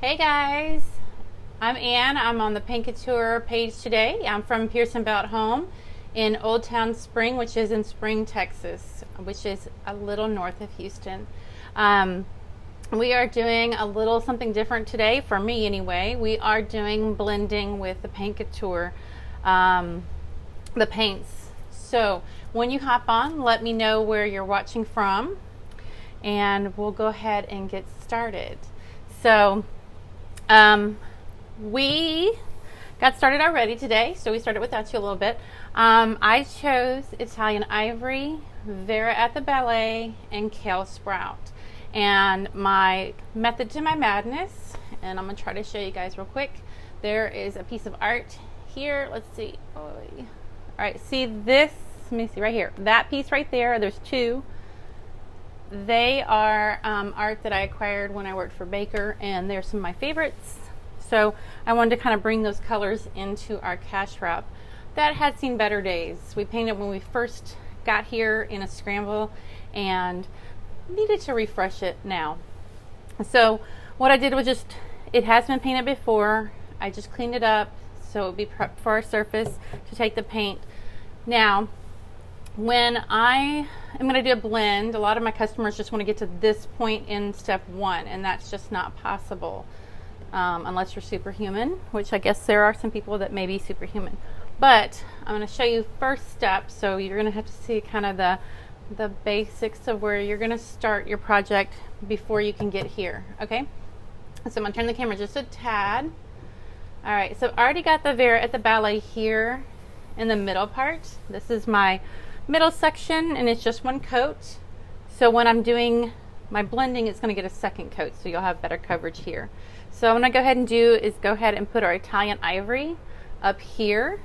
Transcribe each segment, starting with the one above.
Hey guys, I'm Ann. I'm on the Paint Couture page today. I'm from Pearson Belt Home in Old Town Spring, which is in Spring, Texas, which is a little north of Houston. We are doing a little something different today, for me anyway. We are doing blending with the Paint Couture, the paints. So when you hop on, let me know where you're watching from and we'll go ahead and get started. So we got started already today, so we started without you a little bit. I chose Italian Ivory, Vera at the Ballet, and Kale Sprout. And my method to my madness, and I'm going to try to show you guys real quick. There is a piece of art here. Let's see. All right, see this? Let me see right here. That piece right there, there's two. They are art that I acquired when I worked for Baker, and they're some of my favorites. So I wanted to kind of bring those colors into our cash wrap that had seen better days. We painted when we first got here in a scramble and needed to refresh it now. So what I did was it has been painted before. I just cleaned it up so it would be prepped for our surface to take the paint. Now, when I am going to do a blend, a lot of my customers just want to get to this point in step one, and that's just not possible unless you're superhuman, which I guess there are some people that may be superhuman. But I'm going to show you first step, so you're going to have to see kind of the basics of where you're going to start your project before you can get here, okay? So I'm going to turn the camera just a tad. All right, so I've already got the Vera at the Ballet here in the middle part. This is my middle section, and it's just one coat. So when I'm doing my blending, it's going to get a second coat, so you'll have better coverage here. So what I'm going to go ahead and do is go ahead and put our Italian Ivory up here,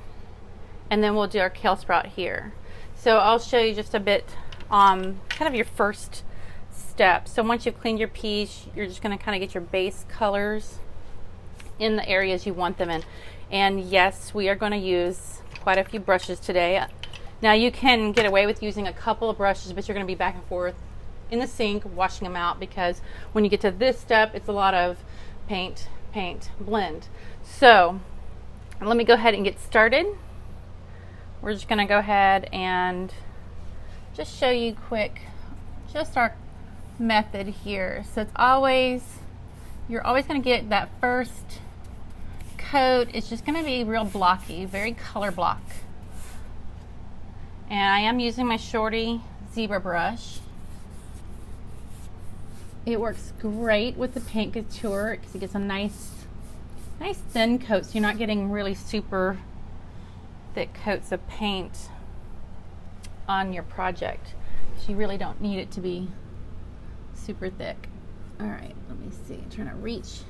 and then we'll do our Kale Sprout here. So I'll show you just a bit kind of your first step. So once you've cleaned your piece, you're just going to kind of get your base colors in the areas you want them in. And yes, we are going to use quite a few brushes today. Now you can get away with using a couple of brushes, but you're going to be back and forth in the sink washing them out, because when you get to this step, it's a lot of paint, blend. So let me go ahead and get started. We're just going to go ahead and just show you quick just our method here. So it's you're always going to get that first coat. It's just going to be real blocky, very color block. And I am using my Shorty zebra brush. It works great with the Paint Couture because it gets a nice thin coat, so you're not getting really super thick coats of paint on your project. So you really don't need it to be super thick. All right, let me see. I'm trying to reach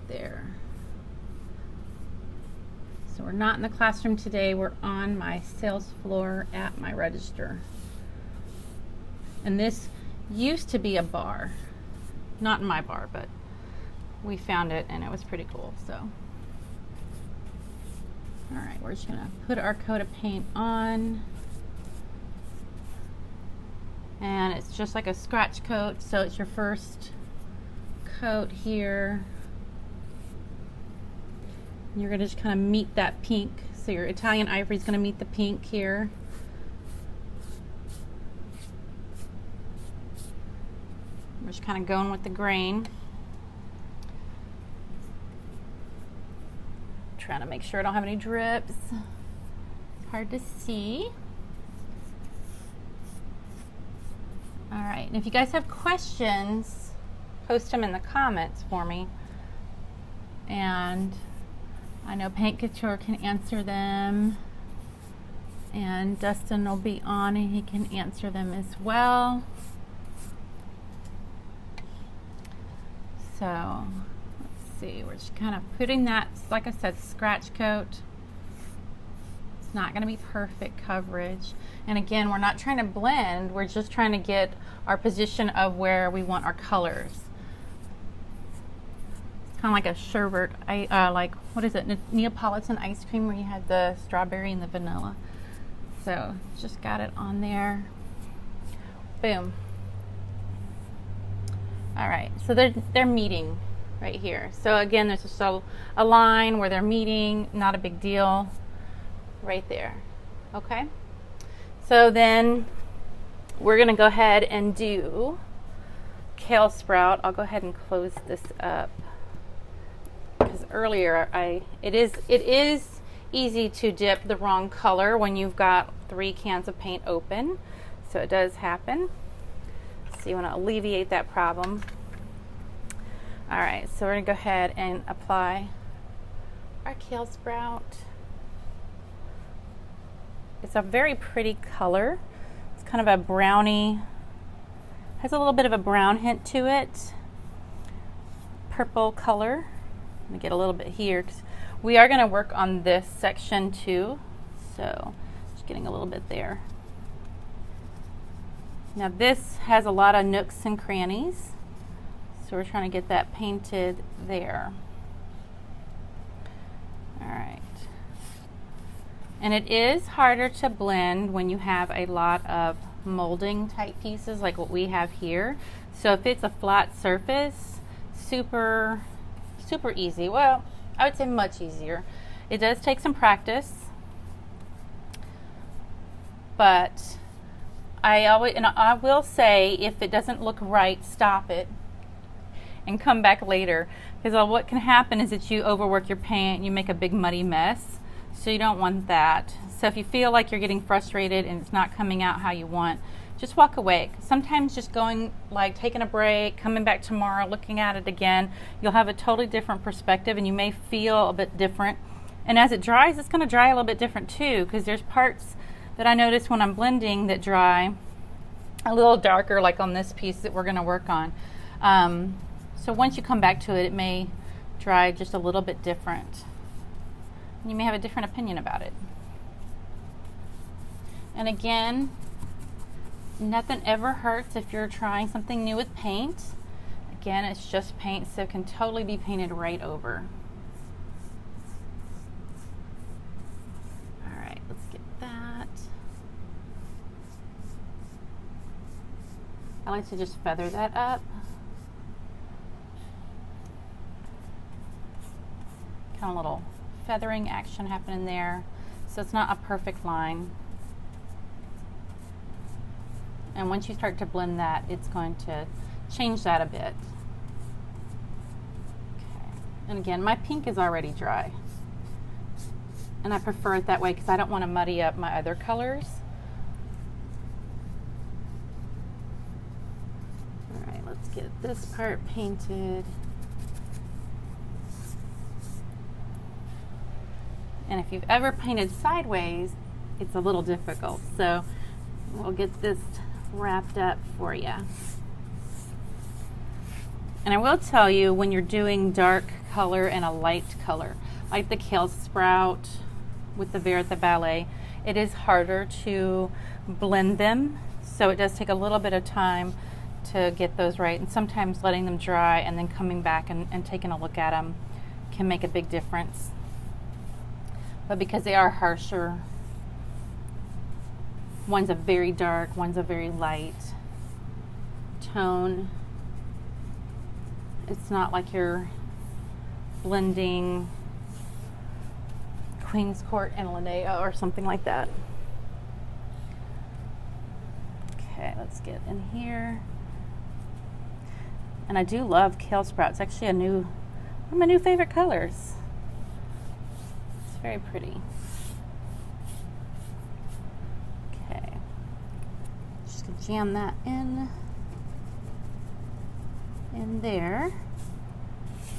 there. So we're not in the classroom today. We're on my sales floor at my register. And this used to be a bar. Not in my bar, but we found it and it was pretty cool. So, all right, we're just gonna put our coat of paint on. And it's just like a scratch coat, so it's your first coat here. You're going to just kind of meet that pink. So your Italian Ivory is going to meet the pink here. We're just kind of going with the grain. Trying to make sure I don't have any drips. It's hard to see. All right, and if you guys have questions, post them in the comments for me. And I know Paint Couture can answer them, and Dustin will be on and he can answer them as well. So let's see, we're just kind of putting that, like I said, scratch coat. It's not going to be perfect coverage. And again, we're not trying to blend, we're just trying to get our position of where we want our colors. Kind of like a sherbet, like, what is it, Neapolitan ice cream where you had the strawberry and the vanilla. So just got it on there. Boom. All right, so they're meeting. right here. So again, there's just a line where they're meeting, not a big deal, right there. Okay, so then we're gonna go ahead and do kale sprout. I'll go ahead and close this up because earlier it is easy to dip the wrong color when you've got 3 cans of paint open, so it does happen. So you want to alleviate that problem. All right, so we're gonna go ahead and apply our kale sprout. It's a very pretty color. It's kind of a brownie, has a little bit of a brown hint to it. Purple color. Let me get a little bit here because we are going to work on this section too. So just getting a little bit there. Now this has a lot of nooks and crannies, so we're trying to get that painted there. All right. And it is harder to blend when you have a lot of molding type pieces like what we have here. So if it's a flat surface, super easy. Well, I would say much easier. It does take some practice, but I will say if it doesn't look right, stop it and come back later, because what can happen is that you overwork your paint and you make a big muddy mess. So you don't want that. So if you feel like you're getting frustrated and it's not coming out how you want, just walk away. Sometimes just going, like taking a break, coming back tomorrow, looking at it again, you'll have a totally different perspective and you may feel a bit different. And as it dries, it's going to dry a little bit different too, because there's parts that I notice when I'm blending that dry a little darker, like on this piece that we're going to work on. So once you come back to it, it may dry just a little bit different. You may have a different opinion about it. And again, nothing ever hurts if you're trying something new with paint. Again, it's just paint, so it can totally be painted right over. All right, let's get that. I like to just feather that up. Kind of a little feathering action happening there, so it's not a perfect line. And once you start to blend that, it's going to change that a bit. Okay. And again, my pink is already dry, and I prefer it that way because I don't want to muddy up my other colors. All right, let's get this part painted. And if you've ever painted sideways, it's a little difficult. So we'll get this wrapped up for you. And I will tell you, when you're doing dark color and a light color, like the kale sprout with the Vera at the Ballet, it is harder to blend them. So it does take a little bit of time to get those right. And sometimes letting them dry and then coming back and taking a look at them can make a big difference. But because they are harsher, one's a very dark, one's a very light tone. It's not like you're blending Queen's Court and Linnea or something like that. Okay, let's get in here. And I do love kale sprout. It's actually one of my new favorite colors. Very pretty. Okay, just gonna jam that in there.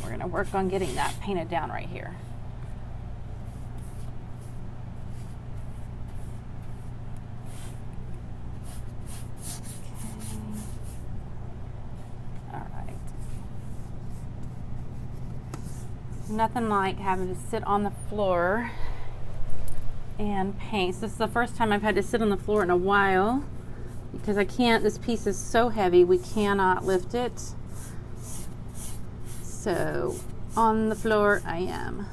We're gonna work on getting that painted down right here. Okay. All right. Nothing like having to sit on the floor and paint. So this is the first time I've had to sit on the floor in a while because I can't, this piece is so heavy, we cannot lift it. So on the floor I am.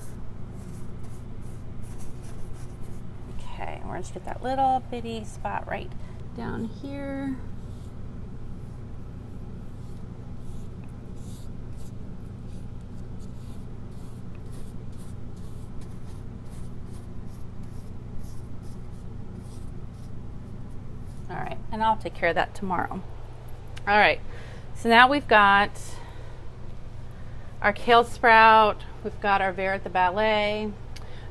Okay, we're just get that little bitty spot right down here. and I'll take care of that tomorrow. All right, so now we've got our kale sprout, we've got our Vera at the Ballet,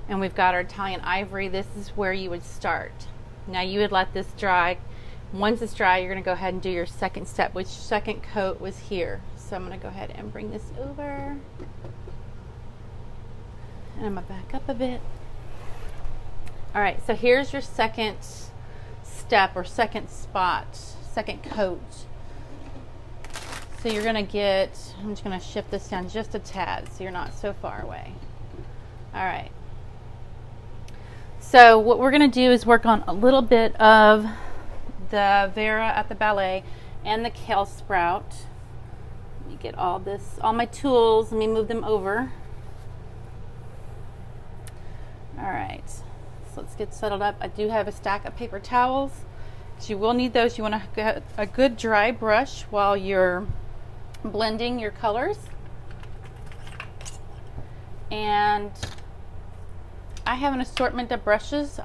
and we've got our Italian ivory. This is where you would start. Now you would let this dry. Once it's dry, you're going to go ahead and do your second step, which second coat was here. So I'm going to go ahead and bring this over. And I'm going to back up a bit. All right, so here's your second step or second spot, second coat. So you're going to get, I'm just going to shift this down just a tad so you're not so far away. All right. So what we're going to do is work on a little bit of the Vera at the Ballet and the kale sprout. Let me get all my tools, let me move them over. All right, so let's get settled up. I do have a stack of paper towels. So you will need those. You want to get a good dry brush while you're blending your colors. And I have an assortment of brushes.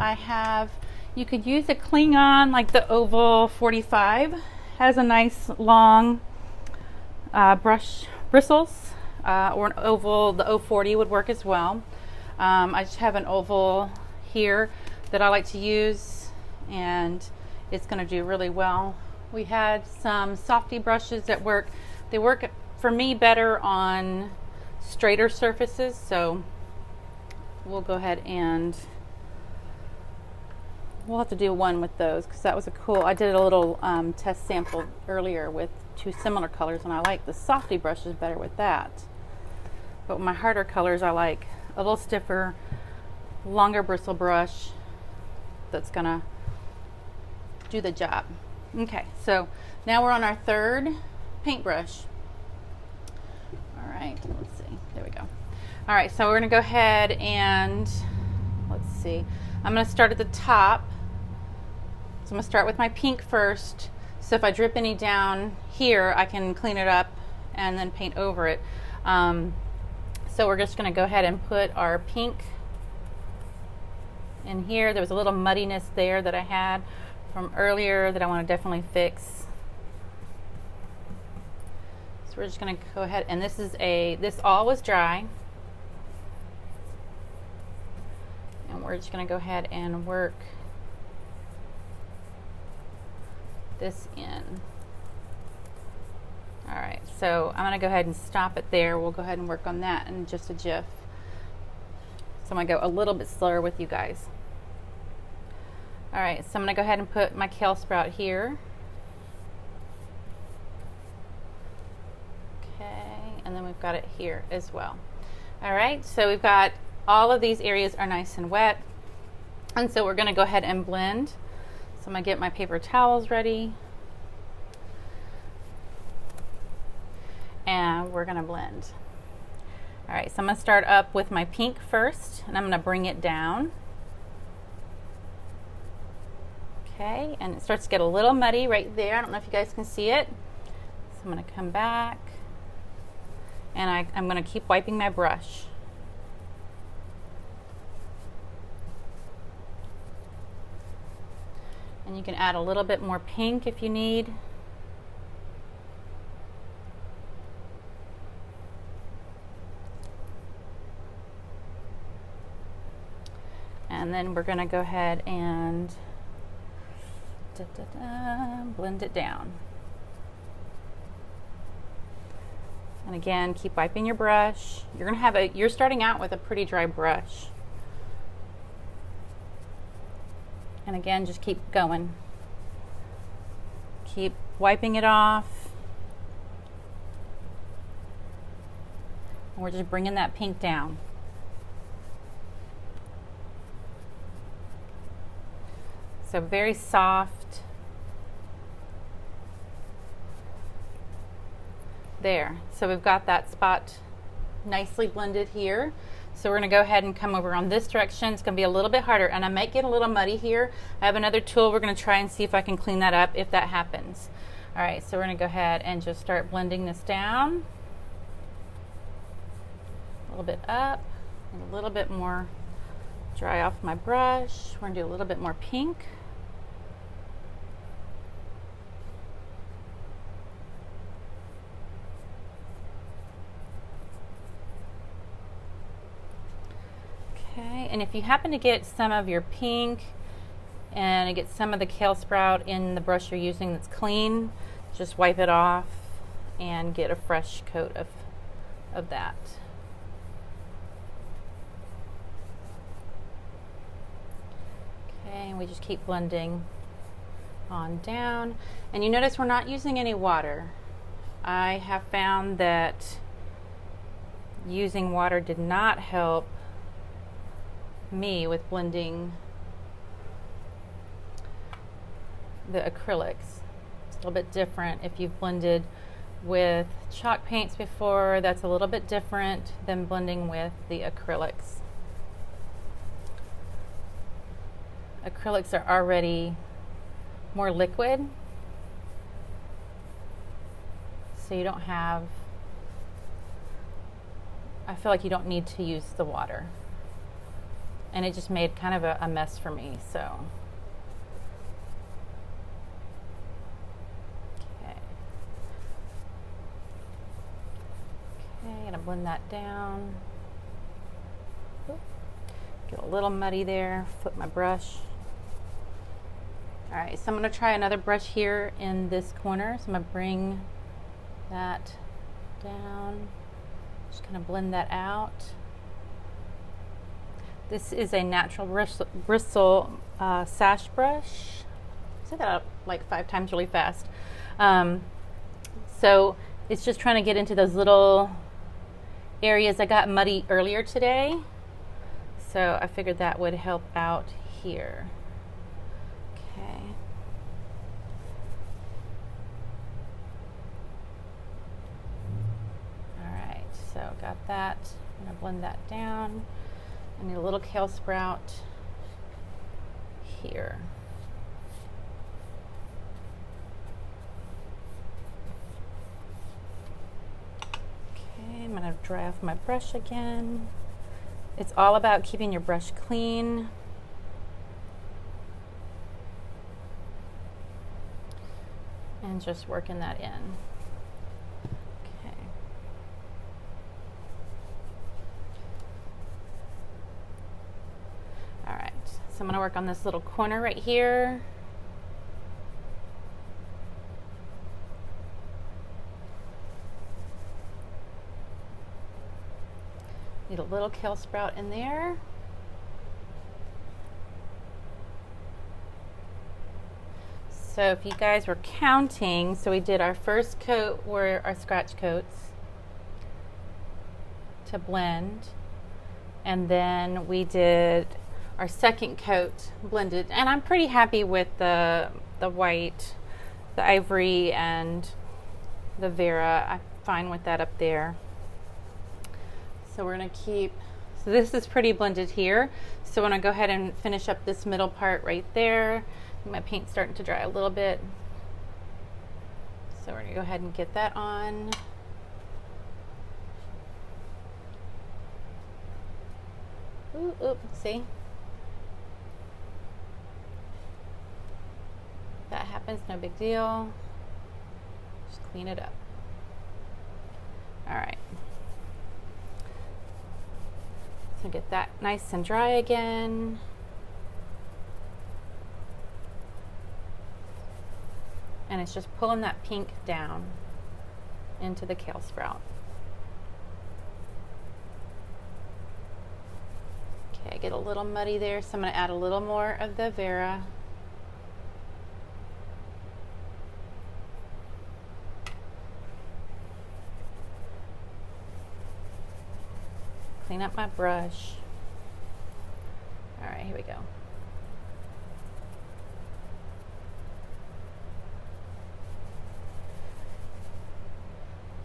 You could use a Klingon, like the Oval 45, has a nice long brush bristles, or an oval, the O40 would work as well. I just have an oval here that I like to use, and it's going to do really well. We had some softy brushes that work. They work for me better on straighter surfaces, so we'll go ahead and we'll have to do one with those because that was I did a little test sample earlier with two similar colors, and I like the softy brushes better with that. But with my harder colors, I like a little stiffer, longer bristle brush that's gonna do the job. Okay, so now we're on our third paintbrush. All right, let's see, there we go. All right, so we're gonna go ahead and let's see. I'm gonna start at the top. So I'm gonna start with my pink first. So if I drip any down here, I can clean it up and then paint over it. So we're just gonna go ahead and put our pink in here. There was a little muddiness there that I had from earlier that I wanna definitely fix. So we're just gonna go ahead, and this all was dry. And we're just gonna go ahead and work this in. All right, so I'm gonna go ahead and stop it there. We'll go ahead and work on that in just a jiff. So I'm gonna go a little bit slower with you guys. All right, so I'm gonna go ahead and put my kale sprout here. Okay, and then we've got it here as well. All right, so we've got all of these areas are nice and wet. And so we're gonna go ahead and blend. So I'm gonna get my paper towels ready. And we're gonna blend. All right, so I'm gonna start up with my pink first, and I'm gonna bring it down. Okay, and it starts to get a little muddy right there. I don't know if you guys can see it. So I'm gonna come back, and I'm gonna keep wiping my brush. And you can add a little bit more pink if you need. And then we're going to go ahead and blend it down. And again, keep wiping your brush. You're starting out with a pretty dry brush. And again, just keep going. Keep wiping it off. And we're just bringing that pink down. So very soft. There. So we've got that spot nicely blended here. So we're going to go ahead and come over on this direction. It's going to be a little bit harder, and I might get a little muddy here. I have another tool. We're going to try and see if I can clean that up if that happens. All right, so we're going to go ahead and just start blending this down. A little bit up, and a little bit more dry off my brush. We're going to do a little bit more pink. And if you happen to get some of your pink and it gets some of the kale sprout in the brush you're using that's clean, just wipe it off and get a fresh coat of that. Okay, and we just keep blending on down. And you notice we're not using any water. I have found that using water did not help me with blending the acrylics. It's a little bit different. If you've blended with chalk paints before, that's a little bit different than blending with the acrylics. Acrylics are already more liquid, so you don't have, I feel like you don't need to use the water. And it just made kind of a mess for me, so. Okay, gonna blend that down. Oop. Get a little muddy there, flip my brush. All right, so I'm gonna try another brush here in this corner. So I'm gonna bring that down, just kind of blend that out. This is a natural bristle sash brush. I said that out like 5 times really fast. So it's just trying to get into those little areas that got muddy earlier today. So I figured that would help out here. Okay. All right, so got that. I'm gonna blend that down. I need a little kale sprout here. Okay, I'm going to dry off my brush again. It's all about keeping your brush clean. And just working that in. So I'm going to work on this little corner right here. Need a little kale sprout in there. So if you guys were counting, so we did our first coat were our scratch coats to blend, and then we did our second coat blended, and I'm pretty happy with the white, the ivory, and the Vera. I'm fine with that up there. So we're gonna keep, so this is pretty blended here. So I'm gonna go ahead and finish up this middle part right there. My paint's starting to dry a little bit. So we're gonna go ahead and get that on. Ooh, see? That happens, no big deal. Just clean it up. All right. So get that nice and dry again. And it's just pulling that pink down into the kale sprout. Okay, get a little muddy there, so I'm going to add a little more of the Vera. Clean up my brush. All right, here we go.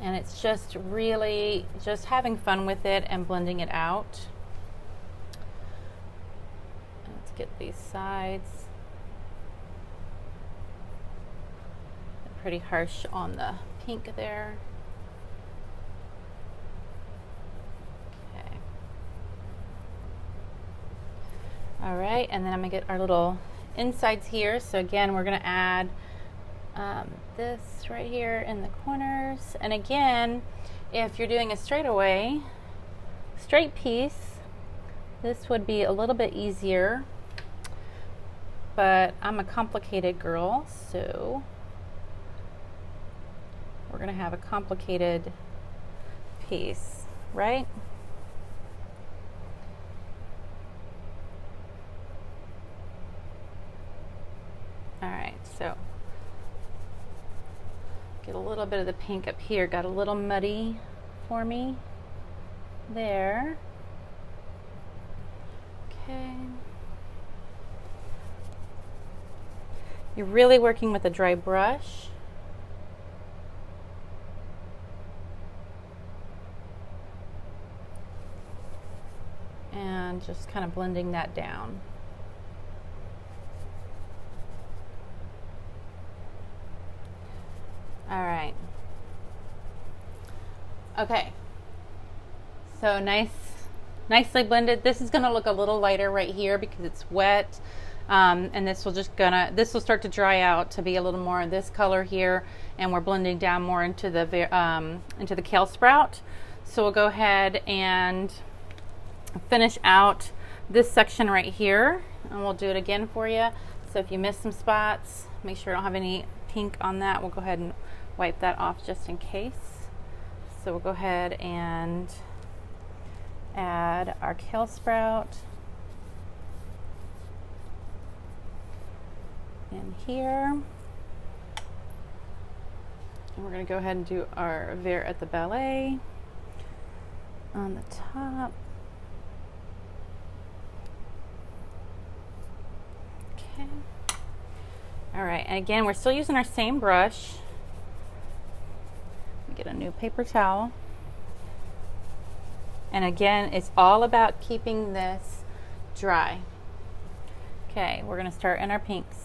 And it's just really just having fun with it and blending it out. Let's get these sides. They're pretty harsh on the pink there. Okay. All right, and then I'm gonna get our little insides here. So again, we're gonna add this right here in the corners. And again, if you're doing a straight piece, This would be a little bit easier, but I'm a complicated girl, so we're gonna have a complicated piece, right? All right, so get a little bit of the pink up here. Got a little muddy for me there. Okay. You're really working with a dry brush. And just kind of blending that down. All right. Okay. So nicely blended. This is going to look a little lighter right here because it's wet. And this will start to dry out to be a little more of this color here, and we're blending down more into the kale sprout. So we'll go ahead and finish out this section right here, and we'll do it again for you. So if you miss some spots, make sure I don't have any pink on that. We'll go ahead and wipe that off just in case. So we'll go ahead and add our kale sprout in here. And we're going to go ahead and do our Vert at the Ballet on the top. Okay. All right, and again, we're still using our same brush. Get a new paper towel. And again, it's all about keeping this dry. Okay, we're going to start in our pinks.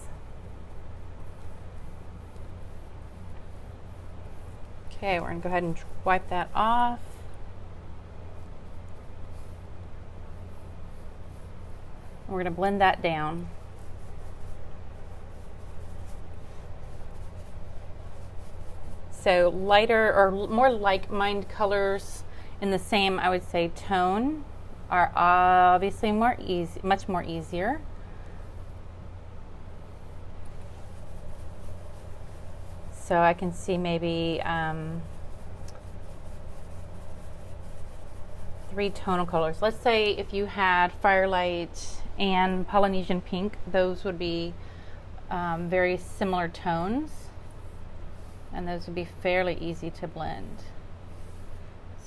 Okay, we're going to go ahead and wipe that off. We're going to blend that down. So lighter or more like-minded colors in the same, I would say, tone are obviously much more easier. So I can see maybe 3 tonal colors. Let's say if you had Firelight and Polynesian Pink, those would be very similar tones. And those would be fairly easy to blend.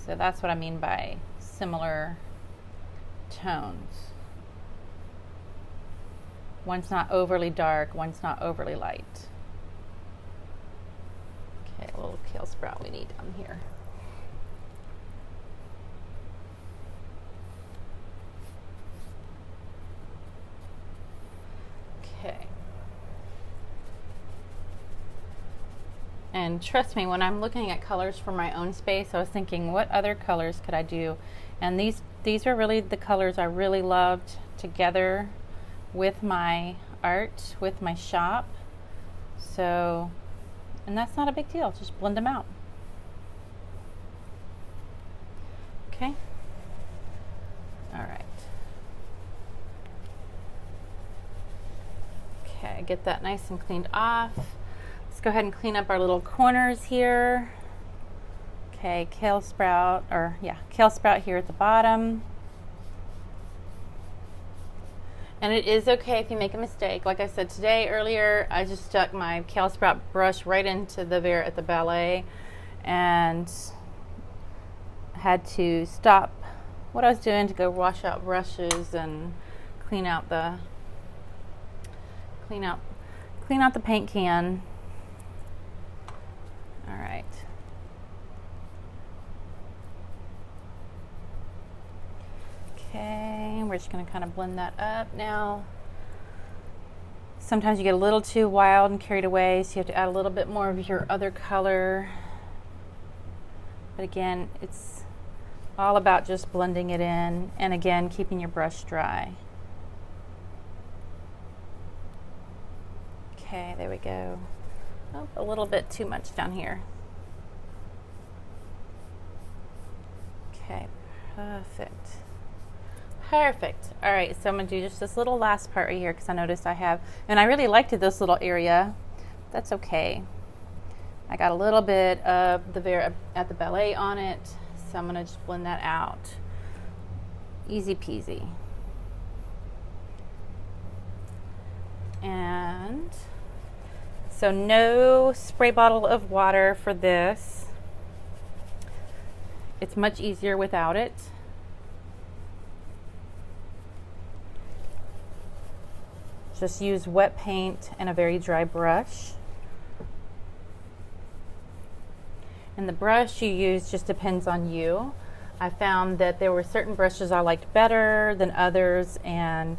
So that's what I mean by similar tones. One's not overly dark, one's not overly light. Okay, a little kale sprout we need on here. Okay. And trust me, when I'm looking at colors for my own space, I was thinking, what other colors could I do? And these are really the colors I really loved together with my art, with my shop. So, and that's not a big deal, just blend them out. Okay. All right. Okay, get that nice and cleaned off. Let's go ahead and clean up our little corners here. Okay, kale sprout here at the bottom. And it is okay if you make a mistake. Like I said earlier, I just stuck my kale sprout brush right into the Vert at the Ballet and had to stop what I was doing to go wash out brushes and clean out the paint can. All right. Okay, we're just going to kind of blend that up now. Sometimes you get a little too wild and carried away, so you have to add a little bit more of your other color. But again, it's all about just blending it in, and again, keeping your brush dry. Okay, there we go. Oh, a little bit too much down here. Okay, perfect. Perfect. All right, so I'm gonna do just this little last part right here because I noticed I have, and I really liked this little area. That's okay. I got a little bit of the Vera at the Ballet on it, so I'm gonna just blend that out. Easy peasy. And so no spray bottle of water for this. It's much easier without it. Just use wet paint and a very dry brush. And the brush you use just depends on you. I found that there were certain brushes I liked better than others, and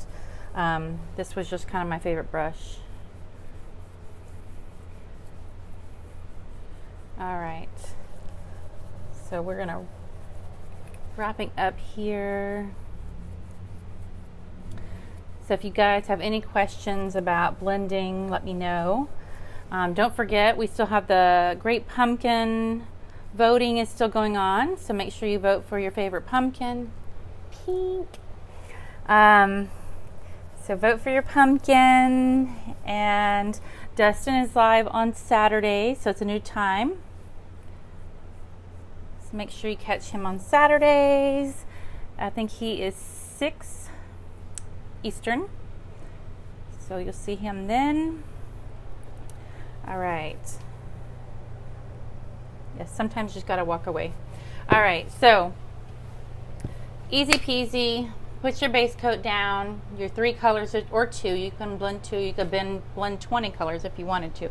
this was just kind of my favorite brush. All right, so we're gonna wrapping up here. So if you guys have any questions about blending, let me know. Don't forget, we still have the Great Pumpkin voting is still going on, so make sure you vote for your favorite pumpkin. Pink. So vote for your pumpkin, and Dustin is live on Saturday, so it's a new time. So make sure you catch him on Saturdays. I think he is 6 Eastern, so you'll see him then. All right. Yes, sometimes you just gotta walk away. All right, so easy peasy. Put your base coat down, your 3 colors or 2. You can blend 2. You could blend 20 colors if you wanted to.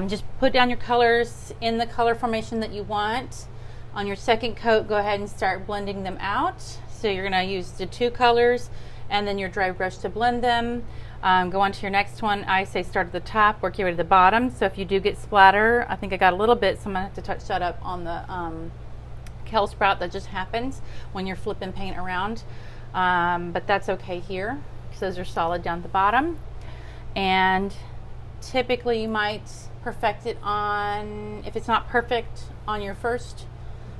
Just put down your colors in the color formation that you want. On your second coat, go ahead and start blending them out. So you're gonna use the 2 colors and then your dry brush to blend them. Go on to your next one. I say start at the top, work your way to the bottom. So if you do get splatter, I think I got a little bit, so I'm gonna have to touch that up on the kale sprout. That just happens when you're flipping paint around. But that's okay here because those are solid down at the bottom. And typically you might perfect it on, if it's not perfect on your first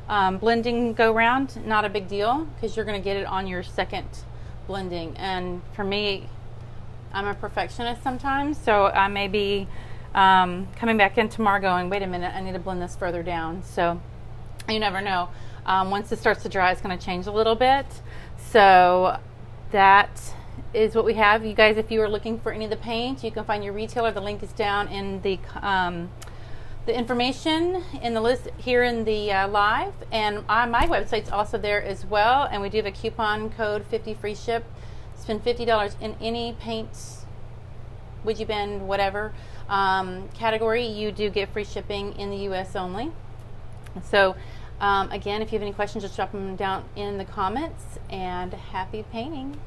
blending go round, not a big deal because you're gonna get it on your second blending. And for me, I'm a perfectionist sometimes, so I may be coming back in tomorrow going, wait a minute, I need to blend this further down. So you never know. Once it starts to dry, it's going to change a little bit. So that is what we have. You guys, if you are looking for any of the paint, you can find your retailer. The link is down in the information in the list here in the live, and my website's also there as well. And we do have a coupon code 50 free ship. Spend $50 in any paints, would you bend, whatever category, you do get free shipping in the US only. So again, if you have any questions, just drop them down in the comments, and happy painting.